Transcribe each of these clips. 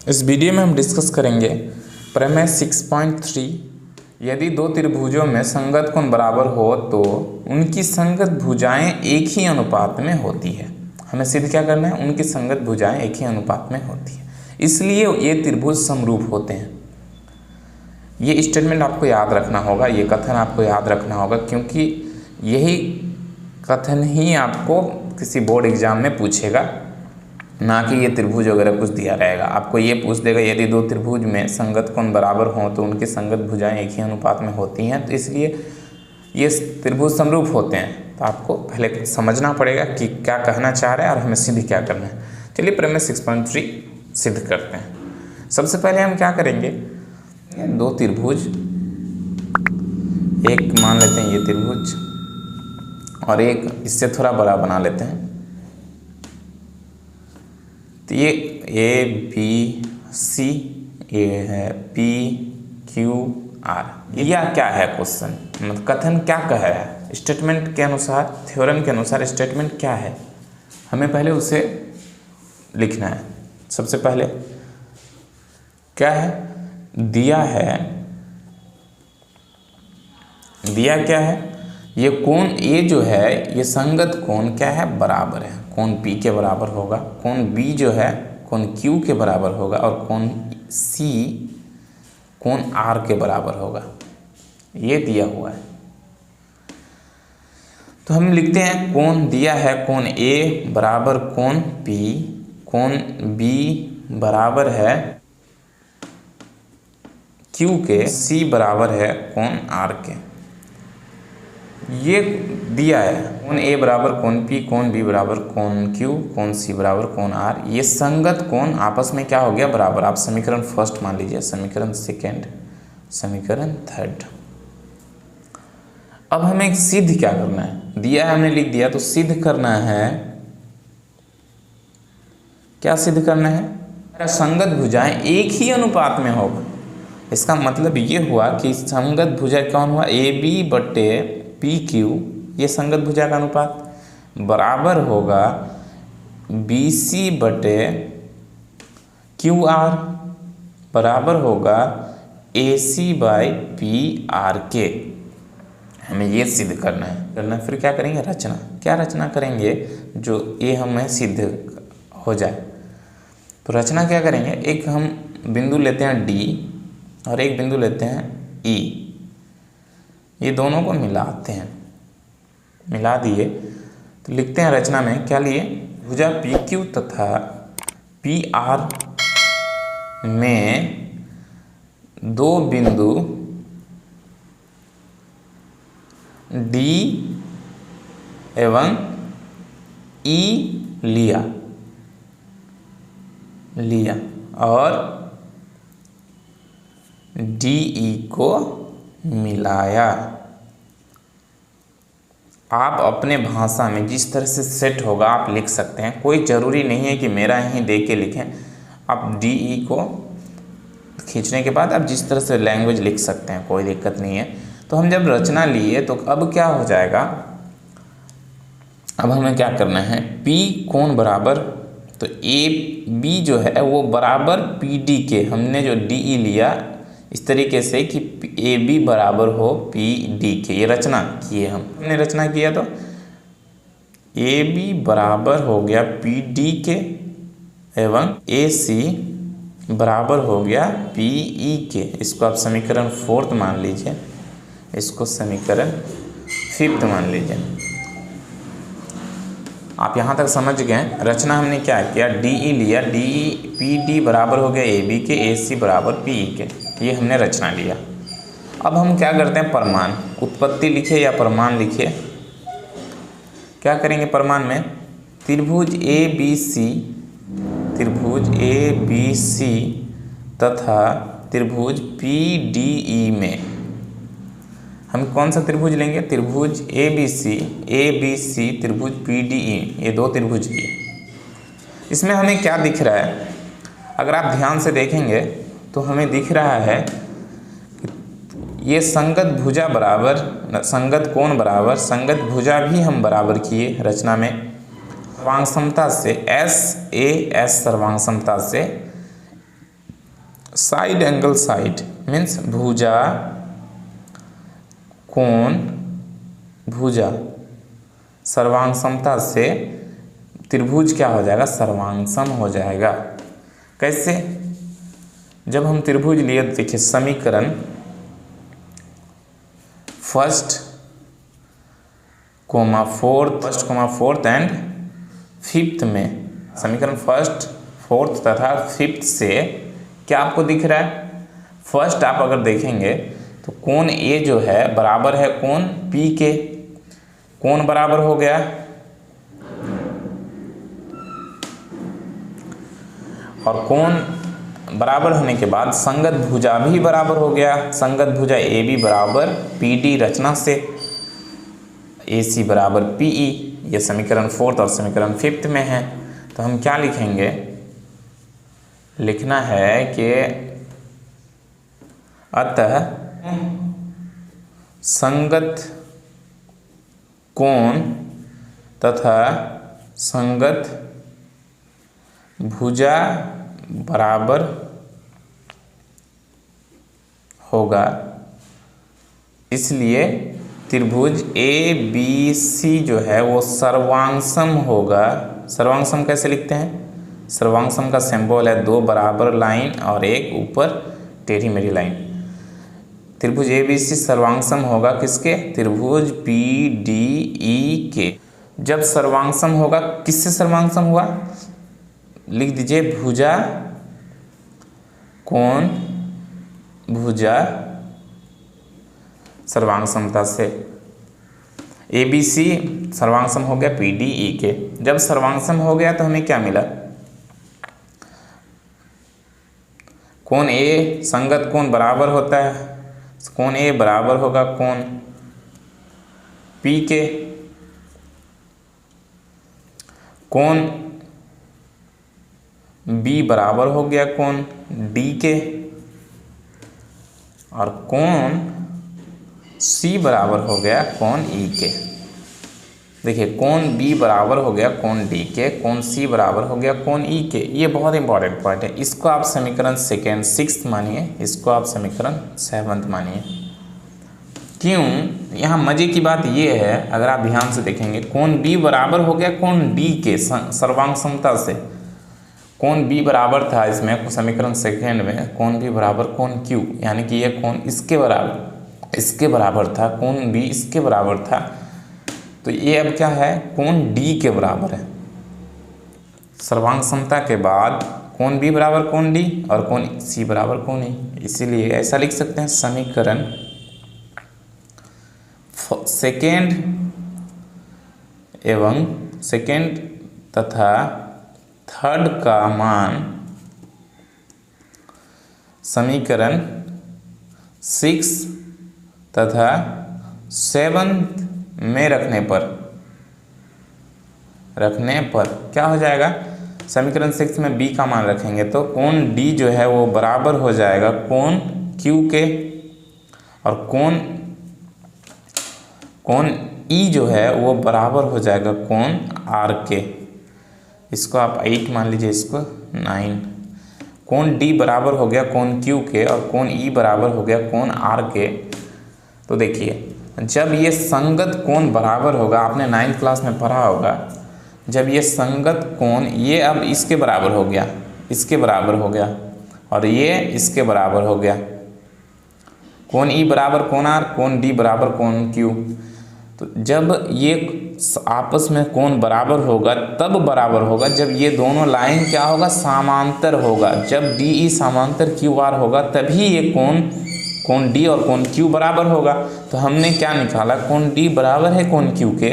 इस वीडियो में हम डिस्कस करेंगे प्रमेय 6.3। यदि दो त्रिभुजों में संगत कोण बराबर हो तो उनकी संगत भुजाएं एक ही अनुपात में होती है। हमें सिद्ध क्या करना है? उनकी संगत भुजाएं एक ही अनुपात में होती है, इसलिए ये त्रिभुज समरूप होते हैं। ये स्टेटमेंट आपको याद रखना होगा, ये कथन आपको याद रखना होगा, क्योंकि यही कथन ही आपको किसी बोर्ड एग्जाम में पूछेगा, ना कि ये त्रिभुज वगैरह कुछ दिया रहेगा। आपको ये पूछ देगा यदि दो त्रिभुज में संगत कोण बराबर हों तो उनकी संगत भुजाएं एक ही अनुपात में होती हैं, तो इसलिए ये त्रिभुज समरूप होते हैं। तो आपको पहले समझना पड़ेगा कि क्या कहना चाह रहे हैं और हमें सिद्ध क्या करना है। चलिए प्रमेय 6.3 सिद्ध करते हैं। सबसे पहले हम क्या करेंगे, दो त्रिभुज, एक मान लेते हैं ये त्रिभुज और एक इससे थोड़ा बड़ा बना लेते हैं। तो ये ए बी सी, ये है पी क्यू आर। यह क्या है क्वेश्चन, मतलब कथन क्या कह रहा है? स्टेटमेंट के अनुसार, थ्योरम के अनुसार स्टेटमेंट क्या है, हमें पहले उसे लिखना है। सबसे पहले क्या है दिया क्या है, ये कोण ए जो है ये संगत कोण क्या है? बराबर है। कोण P के बराबर होगा, कोण B जो है कोण Q के बराबर होगा और कोण C कोण R के बराबर होगा। ये दिया हुआ है। तो हम लिखते हैं कोण दिया है कोण A बराबर कोण P, कोण B बराबर है Q के, C बराबर है कोण R के। ये दिया है कोण A बराबर कोण P, कोण B बराबर कोण Q, कोण C बराबर कोण R। ये संगत कोण आपस में क्या हो गया? बराबर। आप समीकरण फर्स्ट मान लीजिए, समीकरण सेकेंड, समीकरण थर्ड। अब हमें सिद्ध क्या करना है? दिया है, हमने लिख दिया, तो सिद्ध करना है। क्या सिद्ध करना है? संगत भुजाएं एक ही अनुपात में होगा। इसका मतलब ये हुआ कि संगत भुजा कौन हुआ? ए बी बटे पी क्यू, ये संगत भुजा का अनुपात बराबर होगा बी सी बटे क्यू आर, बराबर होगा ए सी बाई पी आर के। हमें ये सिद्ध करना है। फिर क्या करेंगे? रचना। क्या रचना करेंगे जो ये हमें सिद्ध हो जाए? तो रचना क्या करेंगे, एक हम बिंदु लेते हैं डी और एक बिंदु लेते हैं ई। ये दोनों को मिलाते हैं, मिला दिए तो लिखते हैं रचना में क्या लिए? भुजा पी क्यू तथा पी आर में दो बिंदु डी एवं ई लिया और डी ई को मिलाया। आप अपने भाषा में जिस तरह से सेट होगा आप लिख सकते हैं, कोई ज़रूरी नहीं है कि मेरा ही देख के लिखें। आप डी ई को खींचने के बाद आप जिस तरह से लैंग्वेज लिख सकते हैं, कोई दिक्कत नहीं है। तो हम जब रचना लिए तो अब क्या हो जाएगा, अब हमें क्या करना है? P कोण बराबर, तो ए बी जो है वो बराबर पी डी के, हमने जो डी ई लिया इस तरीके से कि ए बी बराबर हो पी डी के। ये रचना किए, हमने रचना किया तो ए बी बराबर हो गया पी डी के एवं ए सी बराबर हो गया पी ई के। इसको आप समीकरण फोर्थ मान लीजिए, इसको समीकरण फिफ्थ मान लीजिए। आप यहाँ तक समझ गए। रचना हमने क्या किया? डी ई लिया, डी ई पी डी बराबर हो गया ए बी के, ए सी बराबर पी ई के। ये हमने रचना लिया। अब हम क्या करते हैं? प्रमाण। उत्पत्ति लिखे या प्रमाण लिखे। क्या करेंगे प्रमाण में? त्रिभुज ए बी सी तथा त्रिभुज पी डी ई में हम कौन सा त्रिभुज लेंगे? त्रिभुज ए बी सी त्रिभुज पी डी ई, ये दो त्रिभुज लिए। इसमें हमें क्या दिख रहा है? अगर आप ध्यान से देखेंगे तो हमें दिख रहा है कि ये संगत भुजा बराबर, संगत कोण बराबर, संगत भुजा भी हम बराबर किए रचना में। सर्वांग समता से एस सर्वांग समता से साइड एंगल साइड मीन्स भुजा कोण भुजा सर्वांगसमता से त्रिभुज क्या हो जाएगा, सर्वांगसम हो जाएगा। कैसे, जब हम त्रिभुज लिए देखिए समीकरण first comma fourth and fifth में, समीकरण फर्स्ट फोर्थ तथा फिफ्थ से क्या आपको दिख रहा है, फर्स्ट आप अगर देखेंगे तो कोण ए जो है बराबर है कोण पी के, कोण बराबर हो गया और कोण बराबर होने के बाद संगत भुजा भी बराबर हो गया, संगत भुजा ए बी बराबर पी डी रचना से ए सी बराबर पी ई, ये समीकरण फोर्थ और समीकरण फिफ्थ में है। तो हम क्या लिखेंगे, लिखना है कि अतः संगत कोण तथा संगत भुजा बराबर होगा, इसलिए त्रिभुज ए बी सी जो है वो सर्वांगसम होगा। सर्वांगसम कैसे लिखते हैं, सर्वांगसम का सिंबल है दो बराबर लाइन और एक ऊपर टेढ़ी मेढ़ी लाइन। त्रिभुज ए बी सी सर्वांगसम होगा किसके, त्रिभुज पी डी ई के। जब सर्वांगसम होगा, किससे सर्वांगसम हुआ, लिख दीजिए भुजा कोण भुजा सर्वांगसमता से। ए बी सी सर्वांगसम हो गया पी डी ई के। जब सर्वांगसम हो गया तो हमें क्या मिला, कोण ए संगत कोण बराबर होता है, कोण ए बराबर होगा कोण पी के, कोण बी बराबर हो गया कोण डी के और कोण सी बराबर हो गया कोण ई के। देखिए कोण बी बराबर हो गया कोण डी के, कोण सी बराबर हो गया कोण ई के। ये बहुत इंपॉर्टेंट पॉइंट है, इसको आप समीकरण सेकेंड सिक्स्थ मानिए, इसको आप समीकरण सेवंथ मानिए। क्यों, यहाँ मजे की बात ये है, अगर आप ध्यान से देखेंगे कोण बी बराबर हो गया कोण डी के सर्वांगसमता से। कोण बी बराबर था इसमें समीकरण सेकेंड में कोण बी बराबर कोण क्यू, यानी कि ये कोण इसके बराबर था, कोण बी इसके बराबर था, तो ये अब क्या है, कोण डी के बराबर है। सर्वांगसमता के बाद कोण बी बराबर कोण डी और कोण सी बराबर कोण ई, इसीलिए ऐसा लिख सकते हैं समीकरण सेकेंड एवं सेकेंड तथा थर्ड का मान समीकरण 6 तथा 7 में रखने पर क्या हो जाएगा, समीकरण 6 में b का मान रखेंगे तो कोण d जो है वो बराबर हो जाएगा कोण q के और कोण e जो है वो बराबर हो जाएगा कोण r के। इसको आप 8 मान लीजिए, इसको 9। कोण d बराबर हो गया कोण q के और कोण e बराबर हो गया कोण r के। तो देखिए जब ये संगत कोण बराबर होगा, आपने 9th क्लास में पढ़ा होगा, जब ये संगत कोण ये अब इसके बराबर हो गया, इसके बराबर हो गया और ये इसके बराबर हो गया, कोण e बराबर कोण r, कोण d बराबर कोण q। तो जब ये आपस में कोण बराबर होगा तब बराबर होगा जब ये दोनों लाइन क्या होगा, समांतर होगा। जब डी ई समांतर क्यू आर होगा तभी ये कोण डी और कोण क्यू बराबर होगा। तो हमने क्या निकाला, कोण डी बराबर है कोण क्यू के।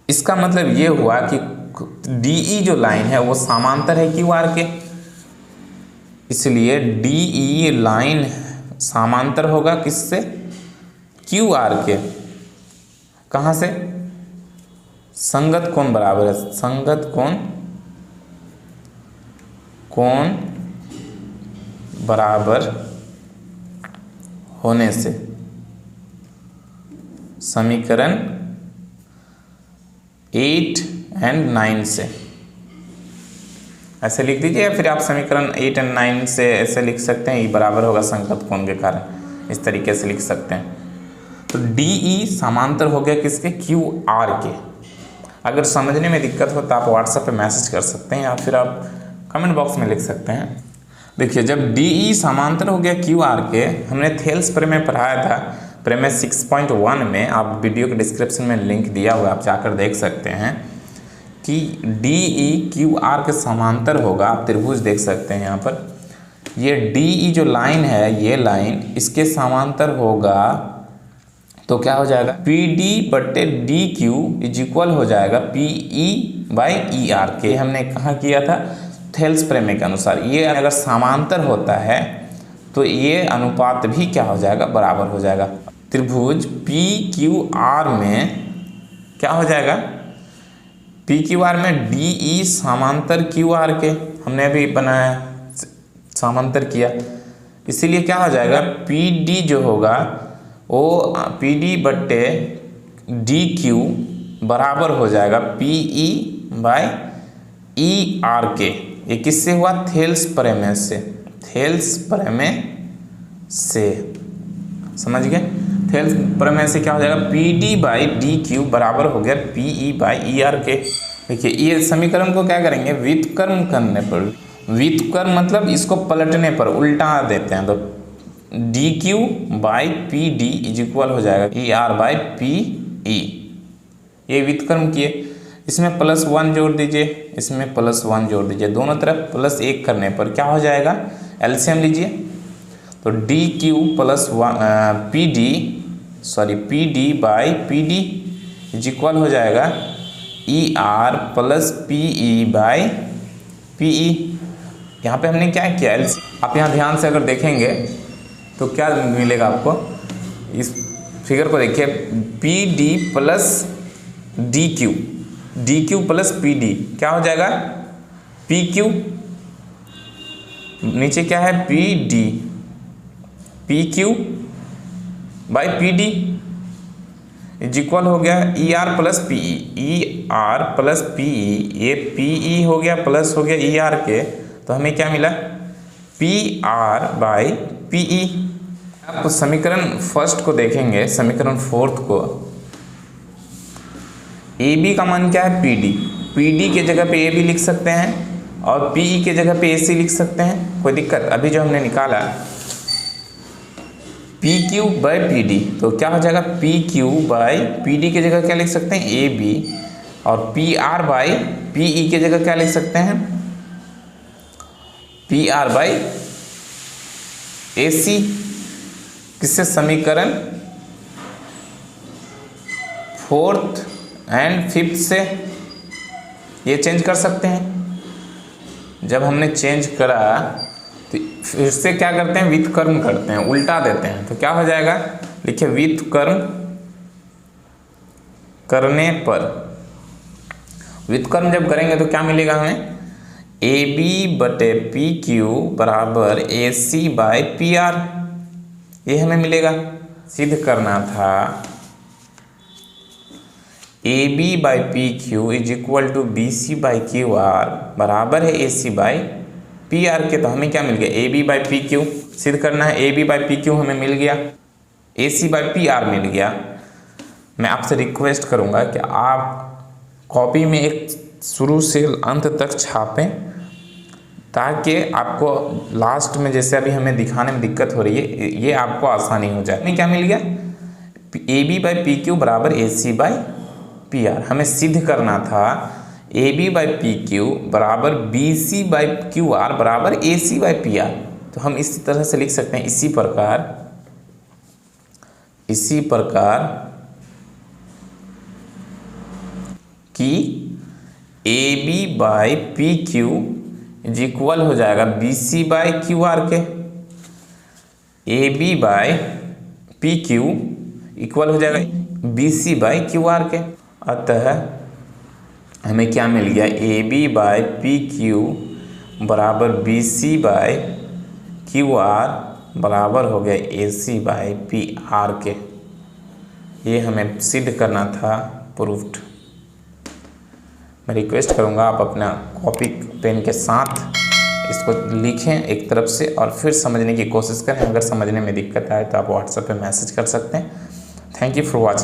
इसका मतलब ये हुआ कि डी ई जो लाइन है वो समांतर है क्यू आर के, इसलिए डी ई लाइन समांतर होगा किससे, क्यू आर के। कहाँ से, संगत कोण बराबर है, संगत कोण बराबर होने से। समीकरण 8 और 9 से। ऐसे लिख दीजिए, या फिर आप समीकरण 8 और 9 से ऐसे लिख सकते हैं, ई बराबर होगा संगत कोण के कारण, इस तरीके से लिख सकते हैं। तो डी ई समांतर हो गया किसके, क्यू आर के। अगर समझने में दिक्कत हो तो आप व्हाट्सएप पे मैसेज कर सकते हैं या फिर आप कमेंट बॉक्स में लिख सकते हैं। देखिए, जब डी ई समांतर हो गया क्यू आर के, हमने थेल्स प्रमेय पढ़ाया था, प्रमेय 6.1 में, आप वीडियो के डिस्क्रिप्शन में लिंक दिया हुआ, आप जाकर देख सकते हैं कि डी ई क्यू आर के समांतर होगा। आप त्रिभुज देख सकते हैं यहाँ पर, ये डी ई जो लाइन है, ये लाइन इसके समांतर होगा, तो क्या हो जाएगा, पी डी बटे डी क्यू इज इक्वल हो जाएगा P E by E R के। हमने कहाँ किया था, थेल्स प्रमेय के अनुसार। ये अगर समांतर होता है तो ये अनुपात भी क्या हो जाएगा, बराबर हो जाएगा। त्रिभुज पी क्यू आर में क्या हो जाएगा, पी क्यू आर में डी ई समांतर क्यू आर के, हमने अभी बनाया समांतर किया, इसीलिए क्या हो जाएगा, पी डी जो होगा वो पी डी बट्टे डी क्यू बराबर हो जाएगा P E by E R के। ये किससे हुआ, थेल्स प्रमेय से, थेल्स प्रमेय से, समझ गए। थेल्स प्रमेय से क्या हो जाएगा, P D by D Q बराबर हो गया P E by E R के। देखिए, ये समीकरण को क्या करेंगे, व्युत्क्रम करने पर, व्युत्क्रम मतलब इसको पलटने पर उल्टा देते हैं, तो D Q by P D is equal हो जाएगा E R by P E. ये व्युत्क्रम किए, इसमें +1 जोड़ दीजिए, इसमें +1 जोड़ दीजिए, दोनों तरफ +1 करने पर क्या हो जाएगा, एलसीएम लीजिए, तो D Q plus P D by P D is equal हो जाएगा E R plus P E by P E. यहाँ पे हमने क्या किया, आप यहाँ ध्यान से अगर देखेंगे तो क्या मिलेगा आपको, इस फिगर को देखिए, P D plus D Q plus P D क्या हो जाएगा, पी क्यू, नीचे क्या है P D, P Q by P D is equal हो गया E R plus P E R plus P E. ये पी ई हो गया प्लस हो गया ई आर के, तो हमें क्या मिला, P R by P E. आप समीकरण फर्स्ट को देखेंगे, समीकरण फोर्थ को, ए बी का मान क्या है, पी डी, पी डी के जगह पे ए बी लिख सकते हैं और पी ई के जगह पे ए सी लिख सकते हैं, कोई दिक्कत। अभी जो हमने निकाला P Q by P D, तो क्या हो जाएगा, P Q by P D के जगह क्या लिख सकते हैं, ए बी, और P R by P E के जगह क्या लिख सकते हैं, पी आर बाई ए सी। किससे, समीकरण फोर्थ एंड फिफ्थ से ये चेंज कर सकते हैं। जब हमने चेंज करा तो फिर से क्या करते हैं, व्युत्क्रम करते हैं, उल्टा देते हैं, तो क्या हो जाएगा, लिखिए व्युत्क्रम करने पर, व्युत्क्रम जब करेंगे तो क्या मिलेगा हमें, ए बी बटे पी क्यू बराबर A C by P R, ये हमें मिलेगा। सिद्ध करना था A B by P Q is equal to B C by Q R बराबर है A C by P R के, तो हमें क्या मिल गया, A B by P Q सिद्ध करना है, A B by P Q हमें मिल गया, A C by P R मिल गया। मैं आपसे रिक्वेस्ट करूंगा कि आप कॉपी में एक शुरू से अंत तक छापें, ताकि आपको लास्ट में जैसे अभी हमें दिखाने में दिक्कत हो रही है, ये आपको आसानी हो जाए। हमें क्या मिल गया, A B by P Q बराबर A C by P R. हमें सिद्ध करना था A B by P Q बराबर B C by Q R बराबर A C by P R. तो हम इसी तरह से लिख सकते हैं, इसी प्रकार कि A B by P Q is equal हो जाएगा B C by Q R के, A B by P Q equal हो जाएगा B C by Q R के। अतः हमें क्या मिल गया, A B by P Q बराबर B C by Q R बराबर हो गया A C by P R के। ये हमें सिद्ध करना था, प्रूफ्ड। मैं रिक्वेस्ट करूँगा आप अपना कॉपी तो इनके साथ इसको लिखें एक तरफ से और फिर समझने की कोशिश करें। अगर समझने में दिक्कत आए तो आप व्हाट्सएप पे मैसेज कर सकते हैं। Thank you for watching.